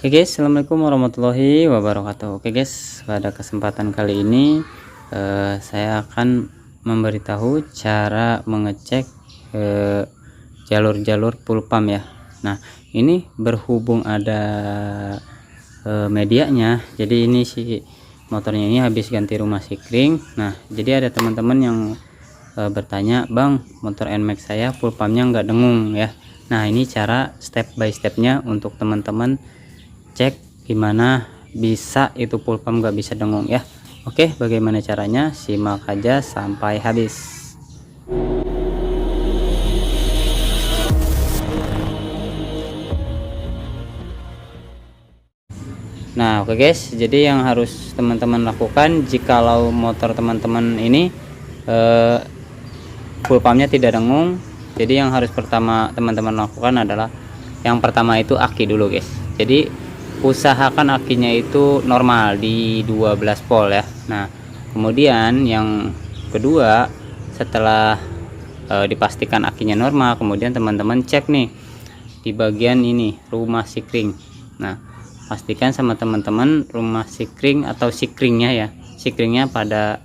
Oke guys, assalamualaikum warahmatullahi wabarakatuh. Oke guys, pada kesempatan kali ini saya akan memberitahu cara mengecek jalur-jalur full pump ya. Nah, ini berhubung ada medianya, jadi ini si motornya ini habis ganti rumah sikring. Nah, jadi ada teman-teman yang bertanya, bang, motor NMAX saya full pumpnya nggak dengung ya. Nah, ini cara step by stepnya untuk teman-teman cek gimana bisa itu full pump nggak bisa dengung ya. Oke, bagaimana caranya? Simak aja sampai habis. Nah, oke guys, jadi yang harus teman-teman lakukan jikalau motor teman-teman ini full pumpnya tidak dengung, jadi yang harus pertama teman-teman lakukan adalah yang pertama itu aki dulu guys. Jadi usahakan akinya itu normal di 12 volt ya. Nah, kemudian yang kedua, setelah dipastikan akinya normal, kemudian teman-teman cek nih di bagian ini rumah sikring. Nah, pastikan sama teman-teman rumah sikring atau sikringnya ya, sikringnya pada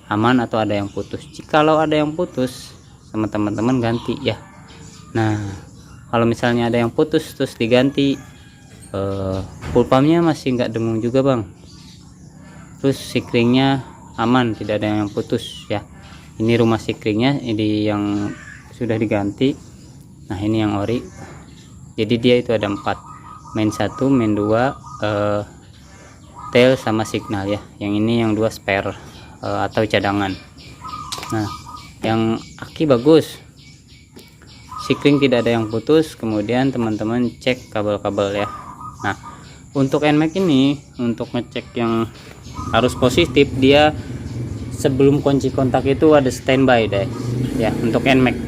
aman atau ada yang putus. Jikalau ada yang putus, sama teman-teman ganti ya. Nah, kalau misalnya ada yang putus terus diganti, full pumpnya masih nggak dengung juga bang, terus sikringnya aman, tidak ada yang putus ya. Ini rumah sikringnya ini yang sudah diganti. Nah, ini yang ori, jadi dia itu ada 4, main 1, main 2, tail sama signal ya. Yang ini yang 2 spare atau cadangan. Nah, yang aki bagus, sikring tidak ada yang putus. Kemudian teman-teman cek kabel-kabel ya. Nah, untuk NMAX ini, untuk ngecek yang harus positif, dia sebelum kunci kontak itu ada standby deh ya untuk NMAX.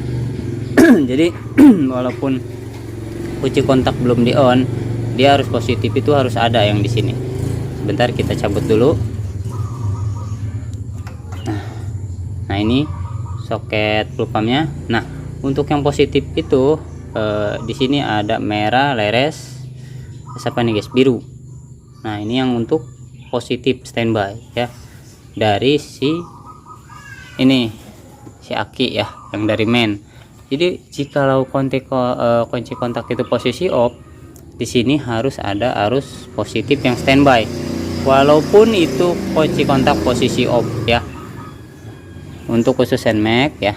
Jadi walaupun kunci kontak belum di on, dia harus positif itu harus ada yang di sini. Sebentar, kita cabut dulu. Nah, ini soket full pumpnya. Nah, untuk yang positif itu di sini ada merah leres, apa nih guys, biru. Nah, ini yang untuk positif standby ya, dari si ini si aki ya, yang dari main. Jadi jikalau kunci kontak itu posisi off, di sini harus ada arus positif yang standby walaupun itu kunci kontak posisi off ya, untuk khusus NMAX ya.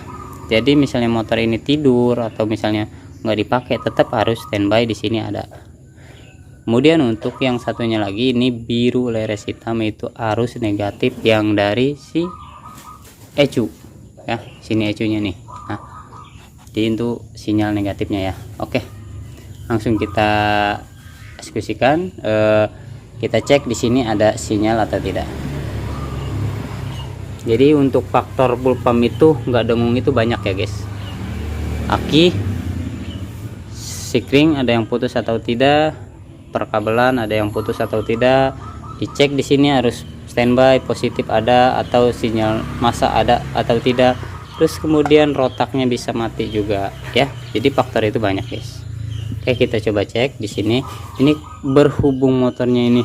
Jadi misalnya motor ini tidur atau misalnya nggak dipakai, tetap harus standby di sini ada. Kemudian untuk yang satunya lagi, ini biru leres hitam, itu arus negatif yang dari si ECU ya, sini ECU-nya nih. Nah, jadi itu sinyal negatifnya ya. Oke, langsung kita eksekusikan. Kita cek di sini ada sinyal atau tidak. Jadi untuk faktor full pump itu nggak dengung itu banyak ya guys. Aki, sikring ada yang putus atau tidak, perkabelan ada yang putus atau tidak, dicek di sini harus standby positif ada atau sinyal masa ada atau tidak. Terus kemudian rotaknya bisa mati juga ya. Jadi faktor itu banyak guys. Oke, kita coba cek di sini. Ini berhubung motornya ini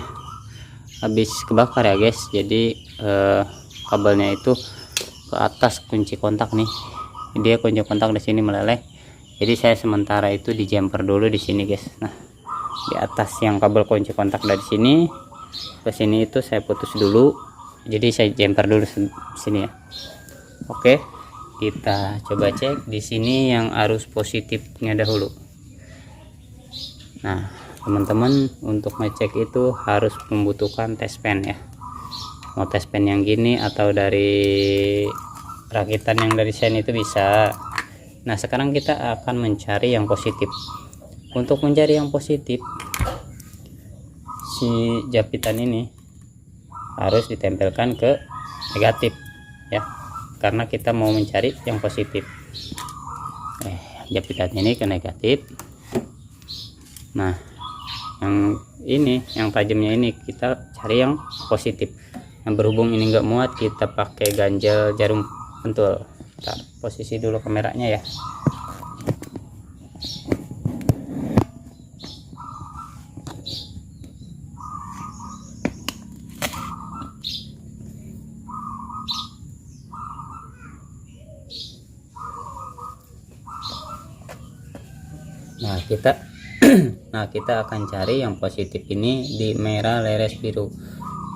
habis kebakar ya guys, jadi kabelnya itu ke atas kunci kontak nih. Dia kunci kontak di sini meleleh. Jadi saya sementara itu di jumper dulu di sini guys. Nah, di atas yang kabel kunci kontak dari sini ke sini itu saya putus dulu. Jadi saya jumper dulu sini ya. Oke, kita coba cek di sini yang arus positifnya dahulu. Nah, teman-teman untuk ngecek itu harus membutuhkan test pen ya. Mau test pen yang gini atau dari rakitan yang dari Sen itu bisa. Nah, sekarang kita akan mencari yang positif. Untuk mencari yang positif, si japitan ini harus ditempelkan ke negatif ya, karena kita mau mencari yang positif. Japitannya ini ke negatif. Nah, yang ini, yang tajamnya ini kita cari yang positif. Yang berhubung ini nggak muat, kita pakai ganjel jarum pentul. Bentar, posisi dulu kameranya ya. Nah kita akan cari yang positif ini di merah leres biru.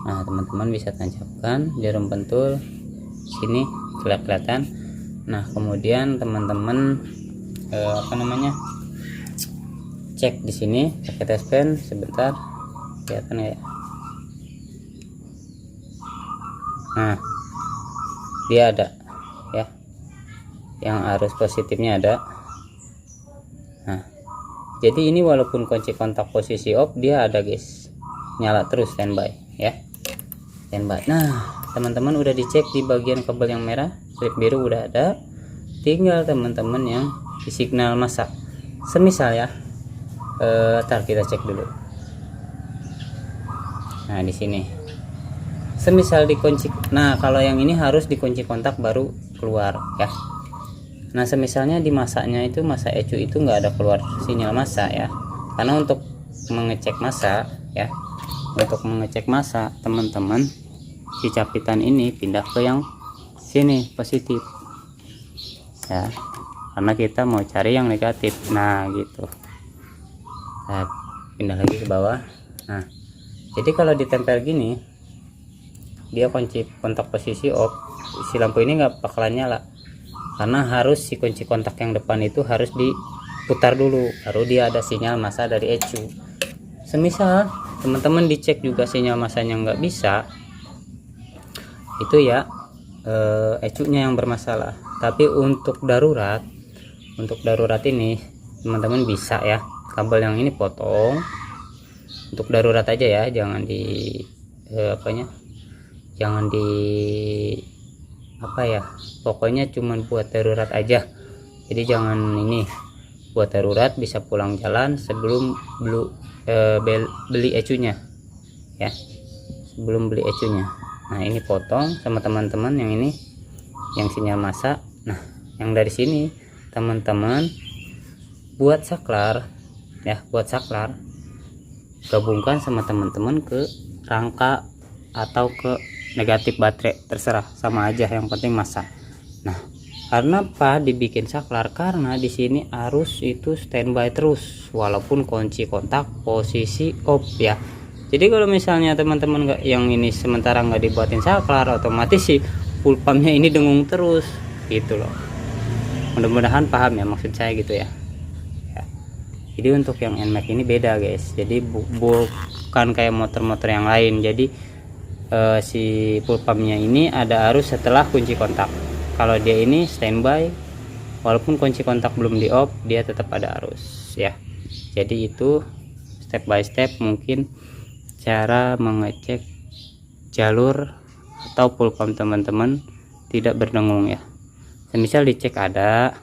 Nah teman-teman bisa tancapkan jarum pentul sini kelihatan. Nah kemudian teman-teman cek di sini pakai tes pen sebentar, kelihatan ya. Nah dia ada ya, yang arus positifnya ada. Nah jadi ini walaupun kunci kontak posisi off, dia ada guys, nyala terus standby ya, standby. Nah teman-teman udah dicek di bagian kabel yang merah, strip biru udah ada, tinggal teman-teman yang di signal massa. Semisal ya, ntar kita cek dulu. Nah di sini semisal dikunci, nah kalau yang ini harus dikunci kontak baru keluar ya. Nah semisalnya di masanya itu, masa ECU itu nggak ada keluar sinyal massa ya, karena untuk mengecek massa ya, untuk mengecek massa teman-teman si capitan ini pindah ke yang sini positif ya, karena kita mau cari yang negatif. Nah gitu, nah, pindah lagi ke bawah. Nah jadi kalau ditempel gini, dia kunci kontak posisi off, si lampu ini nggak bakalan nyala, karena harus si kunci kontak yang depan itu harus diputar dulu baru dia ada sinyal massa dari ECU. Semisal teman-teman dicek juga sinyal massanya nggak bisa, itu ya ECU nya yang bermasalah. Tapi untuk darurat ini teman-teman bisa ya, kabel yang ini potong untuk darurat aja ya, jangan di pokoknya cuman buat darurat aja. Jadi jangan ini, buat darurat bisa pulang jalan sebelum beli ECU nya ya, sebelum beli ECU nya. Nah ini potong sama teman-teman yang ini, yang sinyal massa. Nah yang dari sini teman-teman buat saklar ya, buat saklar gabungkan sama teman-teman ke rangka atau ke negatif baterai, terserah sama aja, yang penting massa. Nah karena apa dibikin saklar, karena di sini arus itu standby terus walaupun kunci kontak posisi off ya. Jadi kalau misalnya teman-teman nggak, yang ini sementara nggak dibuatin saklar, otomatis si full pumpnya ini dengung terus gitu loh. Mudah-mudahan paham ya maksud saya gitu ya. Jadi untuk yang NMAX ini beda guys, jadi bukan kayak motor-motor yang lain. Jadi si full pumpnya ini ada arus setelah kunci kontak. Kalau dia ini standby walaupun kunci kontak belum di off, dia tetap ada arus ya. Jadi itu step by step mungkin cara mengecek jalur atau full pump teman-teman tidak berdengung ya. Semisal dicek ada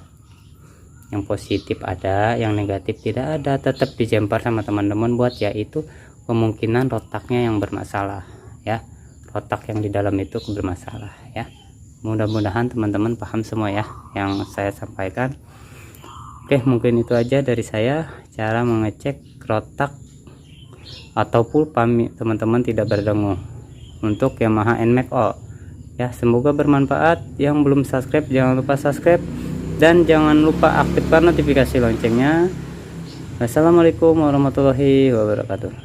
yang positif, ada yang negatif tidak ada, tetap dijempar sama teman-teman buat ya, itu kemungkinan rotaknya yang bermasalah ya, rotak yang di dalam itu bermasalah ya. Mudah-mudahan teman-teman paham semua ya yang saya sampaikan. Oke, mungkin itu aja dari saya, cara mengecek rotak atau full pump teman-teman tidak berdengung untuk Yamaha NMAX O ya. Semoga bermanfaat. Yang belum subscribe jangan lupa subscribe dan jangan lupa aktifkan notifikasi loncengnya. Wassalamualaikum warahmatullahi wabarakatuh.